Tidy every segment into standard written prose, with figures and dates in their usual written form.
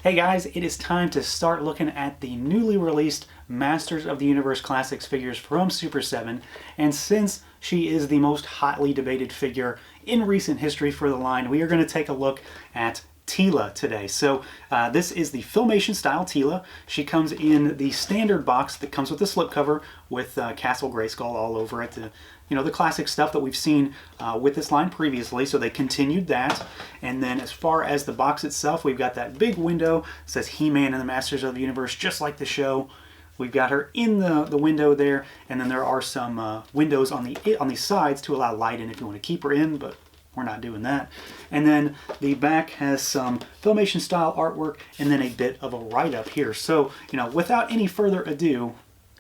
Hey guys, it is time to start looking at the newly released Masters of the Universe Classics figures from Super7, and since she is the most hotly debated figure in recent history for the line, we are going to take a look at TEELA today. So this is the Filmation style TEELA. She comes in the standard box that comes with the slipcover with Castle Grayskull all over it. The classic stuff that we've seen with this line previously, so they continued that. And then as far as the box itself, we've got that big window that says He-Man and the Masters of the Universe, just like the show. We've got her in the window there, and then there are some windows on the sides to allow light in if you want to keep her in, but we're not doing that. And then the back has some Filmation style artwork and then a bit of a write-up here. So, without any further ado,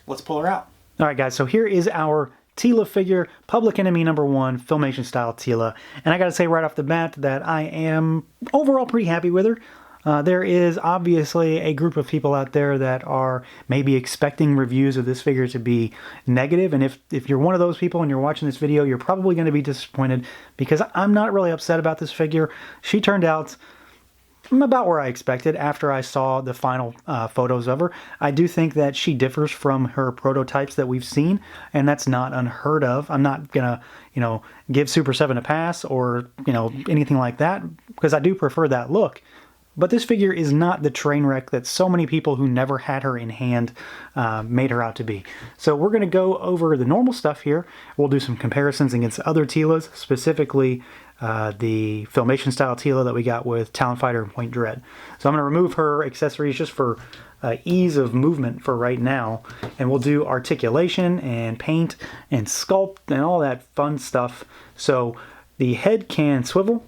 let's pull her out. All right, guys, so here is our TEELA figure, Public Enemy #1, Filmation style TEELA. And I gotta say right off the bat that I am overall pretty happy with her. There is obviously a group of people out there that are maybe expecting reviews of this figure to be negative, and if you're one of those people and you're watching this video, you're probably going to be disappointed because I'm not really upset about this figure. She turned out about where I expected after I saw the final photos of her. I do think that she differs from her prototypes that we've seen, and that's not unheard of. I'm not gonna, give Super7 a pass or, anything like that, because I do prefer that look. But this figure is not the train wreck that so many people who never had her in hand made her out to be. So we're going to go over the normal stuff here. We'll do some comparisons against other TEELAs, specifically the Filmation style TEELA that we got with Talon Fighter and Point Dread. So I'm going to remove her accessories just for ease of movement for right now. And we'll do articulation and paint and sculpt and all that fun stuff. So the head can swivel.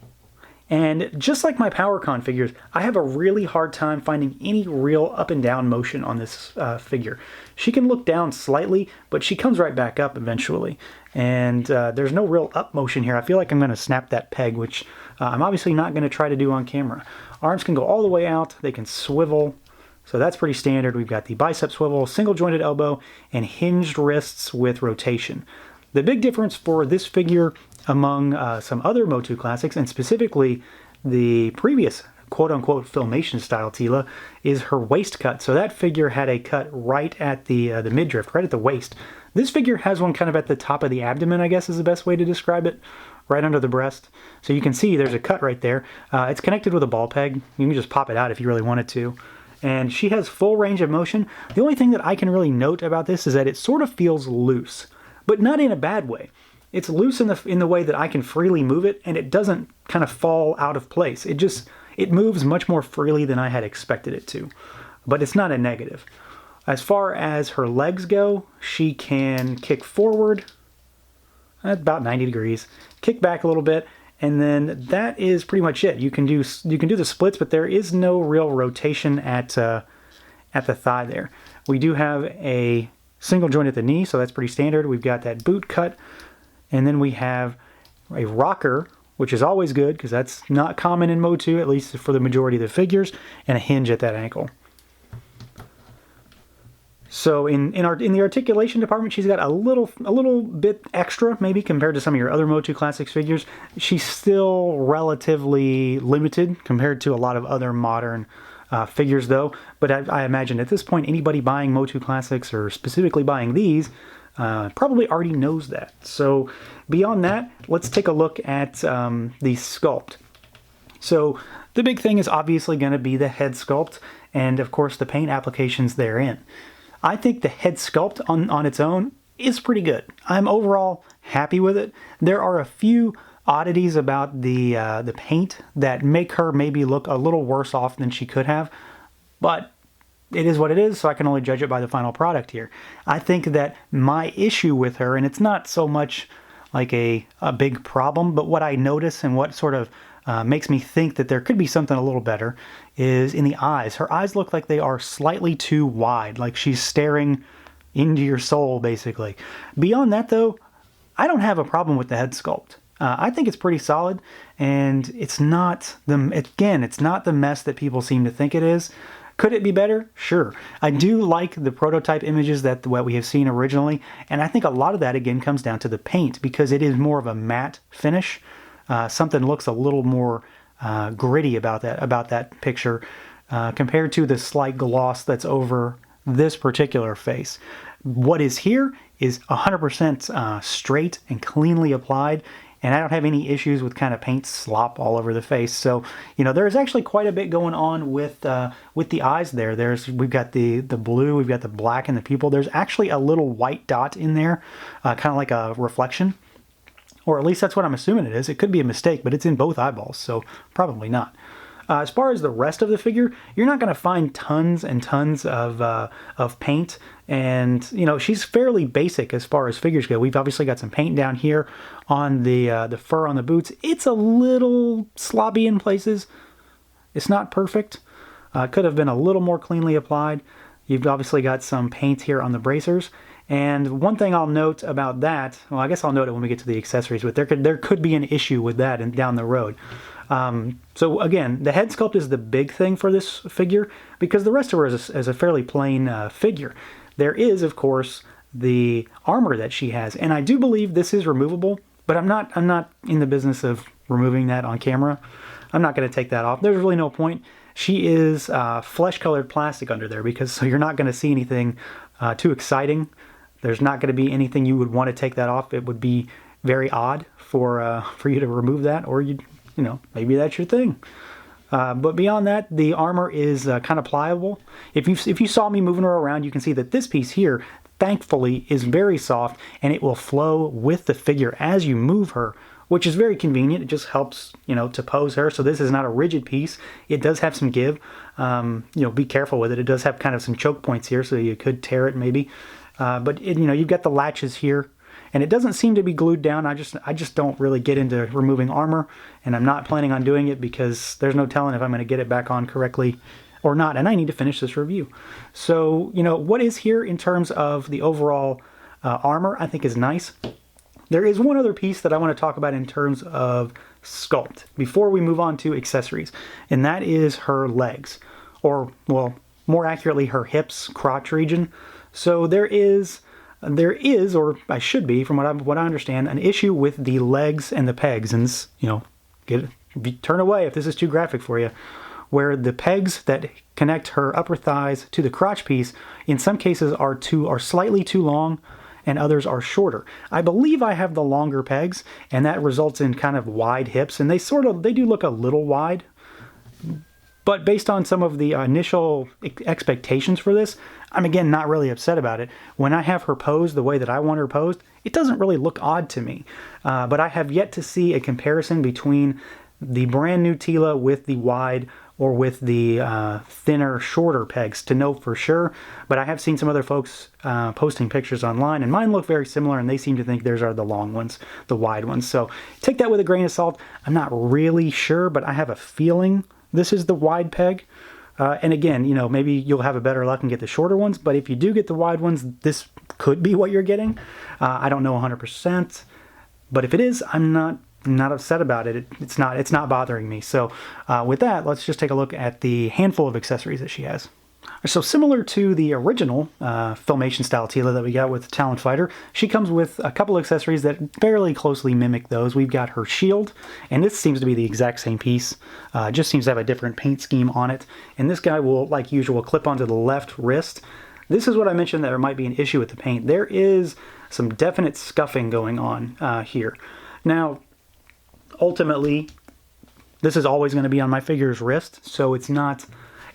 And just like my PowerCon figures, I have a really hard time finding any real up and down motion on this figure. She can look down slightly, but she comes right back up eventually. And there's no real up motion here. I feel like I'm going to snap that peg, which I'm obviously not going to try to do on camera. Arms can go all the way out. They can swivel. So that's pretty standard. We've got the bicep swivel, single jointed elbow, and hinged wrists with rotation. The big difference for this figure among some other MOTU Classics, and specifically the previous quote-unquote Filmation style TEELA, is her waist cut. So that figure had a cut right at the midriff, right at the waist. This figure has one kind of at the top of the abdomen, I guess is the best way to describe it, right under the breast. So you can see there's a cut right there. It's connected with a ball peg. You can just pop it out if you really wanted to. And she has full range of motion. The only thing that I can really note about this is that it sort of feels loose, but not in a bad way. It's loose in the way that I can freely move it, and it doesn't kind of fall out of place. It moves much more freely than I had expected it to, but it's not a negative. As far as her legs go, she can kick forward at about 90 degrees, kick back a little bit, and then that is pretty much it. You can do the splits, but there is no real rotation at the thigh there. We do have a single joint at the knee, so that's pretty standard. We've got that boot cut. And then we have a rocker, which is always good because that's not common in MOTU, at least for the majority of the figures, and a hinge at that ankle. So in the articulation department, she's got a little bit extra, maybe compared to some of your other MOTU Classics figures. She's still relatively limited compared to a lot of other modern figures, though. But I imagine at this point, anybody buying MOTU Classics, or specifically buying these, probably already knows that. So beyond that, let's take a look at the sculpt. So the big thing is obviously going to be the head sculpt and of course the paint applications therein. I think the head sculpt on its own is pretty good. I'm overall happy with it. There are a few oddities about the paint that make her maybe look a little worse off than she could have, but it is what it is, so I can only judge it by the final product here. I think that my issue with her, and it's not so much like a big problem, but what I notice and what sort of makes me think that there could be something a little better is in the eyes. Her eyes look like they are slightly too wide, like she's staring into your soul, basically. Beyond that, though, I don't have a problem with the head sculpt. I think it's pretty solid, and it's not the mess that people seem to think it is. Could it be better? Sure. I do like the prototype images that we have seen originally, and I think a lot of that again comes down to the paint because it is more of a matte finish. Something looks a little more gritty about that picture. compared to the slight gloss that's over this particular face. What is here is 100% straight and cleanly applied, and I don't have any issues with kind of paint slop all over the face. So, you know, there's actually quite a bit going on with the eyes there. We've got the blue, we've got the black in the pupil. There's actually a little white dot in there, kind of like a reflection. Or at least that's what I'm assuming it is. It could be a mistake, but it's in both eyeballs, so probably not. As far as the rest of the figure, you're not going to find tons and tons of paint, and you know, she's fairly basic as far as figures go. We've obviously got some paint down here on the fur on the boots. It's a little sloppy in places. It's not perfect. Could have been a little more cleanly applied. You've obviously got some paint here on the bracers. And one thing I'll note about that, well, I guess I'll note it when we get to the accessories, but there could be an issue with that and down the road. So again, the head sculpt is the big thing for this figure, because the rest of her is a fairly plain figure. There is, of course, the armor that she has, and I do believe this is removable, but I'm not in the business of removing that on camera. I'm not going to take that off. There's really no point. She is flesh-colored plastic under there, so you're not going to see anything too exciting. There's not going to be anything you would want to take that off. It would be very odd for you to remove that, or you know, maybe that's your thing. But beyond that, the armor is kind of pliable. If you saw me moving her around, you can see that this piece here, thankfully, is very soft, and it will flow with the figure as you move her, which is very convenient. It just helps, you know, to pose her. So this is not a rigid piece. It does have some give. You know, be careful with it. It does have kind of some choke points here, so you could tear it maybe. But you know, you've got the latches here, and it doesn't seem to be glued down. I just don't really get into removing armor, and I'm not planning on doing it because there's no telling if I'm going to get it back on correctly or not, and I need to finish this review. So, you know, what is here in terms of the overall armor, I think is nice. There is one other piece that I want to talk about in terms of sculpt before we move on to accessories, and that is her legs, or, well, more accurately, her hips, crotch region. So there is, or I should be, from what I understand, an issue with the legs and the pegs. And you know, turn away if this is too graphic for you. Where the pegs that connect her upper thighs to the crotch piece, in some cases are slightly too long, and others are shorter. I believe I have the longer pegs, and that results in kind of wide hips, and they do look a little wide. But based on some of the initial expectations for this, I'm again not really upset about it. When I have her posed the way that I want her posed, it doesn't really look odd to me. But I have yet to see a comparison between the brand new TEELA with the wide or with the thinner, shorter pegs to know for sure. But I have seen some other folks posting pictures online, and mine look very similar, and they seem to think theirs are the long ones, the wide ones. So take that with a grain of salt. I'm not really sure, but I have a feeling this is the wide peg. And again, you know, maybe you'll have a better luck and get the shorter ones, but if you do get the wide ones, this could be what you're getting. I don't know 100%, but if it is, I'm not upset about it. It's not bothering me. So with that, let's just take a look at the handful of accessories that she has. So similar to the original Filmation style TEELA that we got with Talon Fighter, she comes with a couple accessories that fairly closely mimic those. We've got her shield, and this seems to be the exact same piece, just seems to have a different paint scheme on it. And this guy will, like usual, clip onto the left wrist. This is what I mentioned that there might be an issue with the paint. There is some definite scuffing going on here. Now, ultimately, this is always going to be on my figure's wrist, so it's not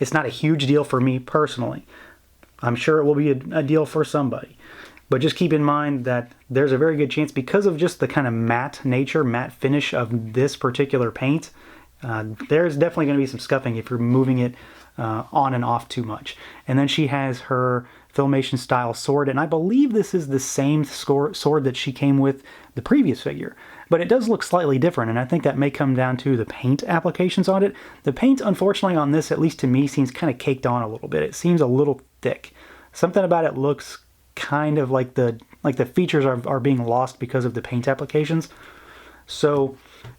a huge deal for me personally. I'm sure it will be a deal for somebody. But just keep in mind that there's a very good chance, because of just the kind of matte nature, matte finish of this particular paint, there's definitely going to be some scuffing if you're moving it on and off too much. And then she has her Filmation style sword, and I believe this is the same sword that she came with the previous figure. But it does look slightly different, and I think that may come down to the paint applications on it. The paint, unfortunately, on this, at least to me, seems kind of caked on a little bit. It seems a little thick. Something about it looks kind of like the features are being lost because of the paint applications. So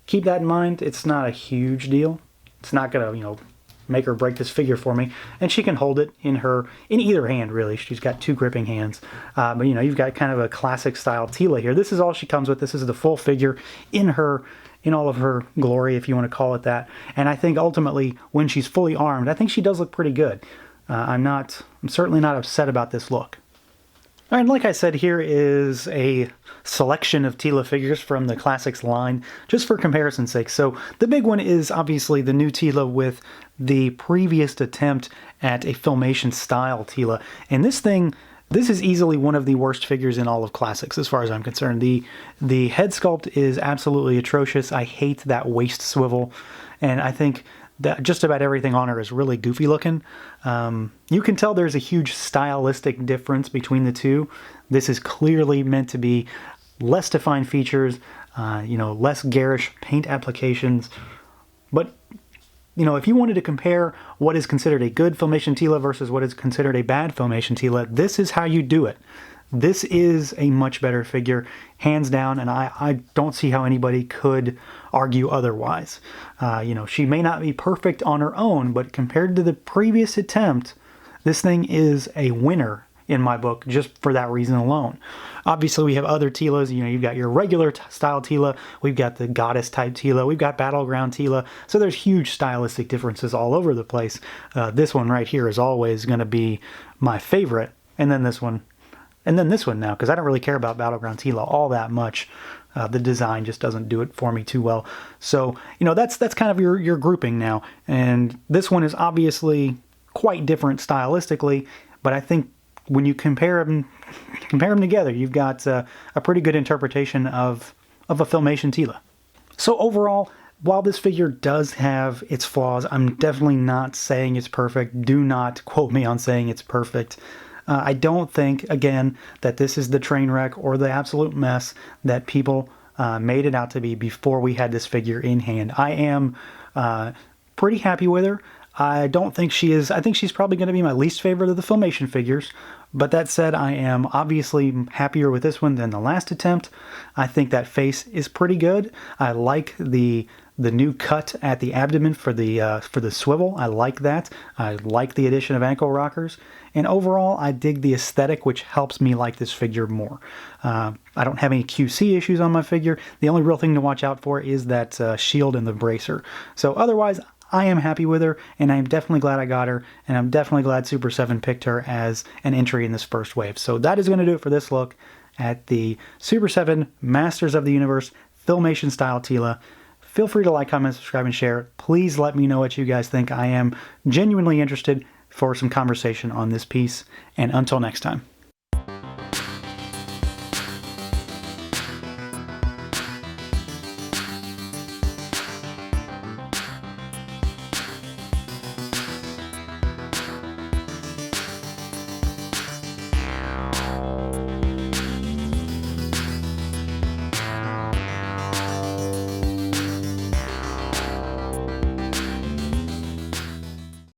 keep that in mind. It's not a huge deal. It's not gonna, you know, make or break this figure for me. And she can hold it in either hand, really. She's got 2 gripping hands. But you know, you've got kind of a classic style TEELA here. This is all she comes with. This is the full figure in all of her glory, if you want to call it that. And I think ultimately, when she's fully armed, I think she does look pretty good. I'm certainly not upset about this look. All right, like I said, here is a selection of TEELA figures from the Classics line, just for comparison's sake. So the big one is obviously the new TEELA with the previous attempt at a Filmation style TEELA. And this is easily one of the worst figures in all of Classics, as far as I'm concerned. The head sculpt is absolutely atrocious. I hate that waist swivel, and I think that just about everything on her is really goofy looking. You can tell there's a huge stylistic difference between the two. This is clearly meant to be less defined features, less garish paint applications. But, you know, if you wanted to compare what is considered a good Filmation TEELA versus what is considered a bad Filmation TEELA, this is how you do it. This is a much better figure, hands down, and I don't see how anybody could argue otherwise. She may not be perfect on her own, but compared to the previous attempt, this thing is a winner in my book, just for that reason alone. Obviously, we have other TEELAs. You know, you've got your regular style TEELA, we've got the goddess type TEELA, we've got battleground TEELA, so there's huge stylistic differences all over the place. This one right here is always going to be my favorite, and then this one. And then this one now, because I don't really care about Battleground TEELA all that much. The design just doesn't do it for me too well. So, you know, that's kind of your grouping now. And this one is obviously quite different stylistically, but I think when you compare them together, you've got a pretty good interpretation of a Filmation TEELA. So overall, while this figure does have its flaws, I'm definitely not saying it's perfect. Do not quote me on saying it's perfect. I don't think, again, that this is the train wreck or the absolute mess that people made it out to be before we had this figure in hand. I am pretty happy with her. I don't think she is. I think she's probably going to be my least favorite of the Filmation figures. But that said, I am obviously happier with this one than the last attempt. I think that face is pretty good. I like the new cut at the abdomen for the swivel. I like that. I like the addition of ankle rockers. And overall, I dig the aesthetic, which helps me like this figure more. I don't have any QC issues on my figure. The only real thing to watch out for is that shield and the bracer. So otherwise, I am happy with her, and I'm definitely glad I got her, and I'm definitely glad Super7 picked her as an entry in this first wave. So that is going to do it for this look at the Super7 Masters of the Universe Filmation style TEELA. Feel free to like, comment, subscribe, and share. Please let me know what you guys think. I am genuinely interested for some conversation on this piece, and until next time.